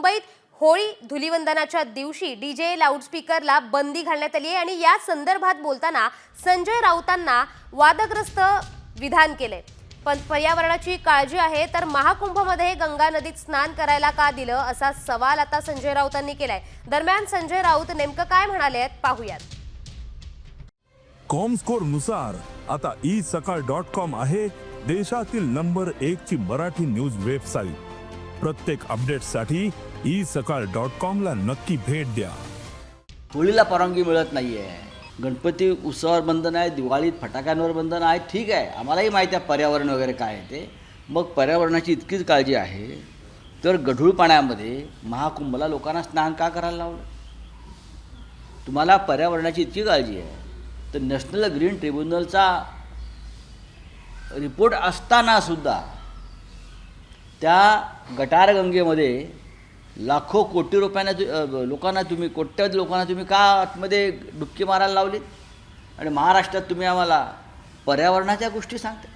मुंबईत होळी धुलीवंदनाच्या दिवशी डीजे लाऊडस्पीकरला बंदी घालण्यात आली आहे आणि या संदर्भात बोलताना संजय राऊतांना वादग्रस्त विधान केले। पण पर्यावरणाची काळजी आहे तर महाकुंभमध्ये गंगा नदीत स्नान करायला का दिलं असा सवाल आता संजय राऊतांनी केलाय। दरम्यान संजय राऊत नेमकं काय म्हणाले आहेत पाहूयात। कॉमस्कोर नुसार आता isakal.com आहे देशातील नंबर 1 ची मराठी न्यूज वेबसाईट। प्रत्येक अपडेटसाठी isakal.com ला नक्की भेट द्या। होळीला परवानगी मिळत नाहीये, गणपती उत्सवावर बंधन आहे, दिवाळीत फटाक्यांवर बंधन आहे, ठीक आहे, आम्हालाही माहिती आहे पर्यावरण वगैरे काय आहे ते। मग पर्यावरणाची इतकीच काळजी आहे तर गढूळ पाण्यामध्ये महाकुंभला लोकांना स्नान का करायला लावलं? तुम्हाला पर्यावरणाची इतकी काळजी आहे तर नॅशनल ग्रीन ट्रिब्युनलचा रिपोर्ट असताना सुद्धा त्या गटारगंगेमध्ये लाखो कोटी रुपयांना लोकांना तुम्ही कोट्यावधी लोकांना तुम्ही का आतमध्ये डुबकी मारायला लावलीत? आणि महाराष्ट्रात तुम्ही आम्हाला पर्यावरणाच्या गोष्टी सांगता।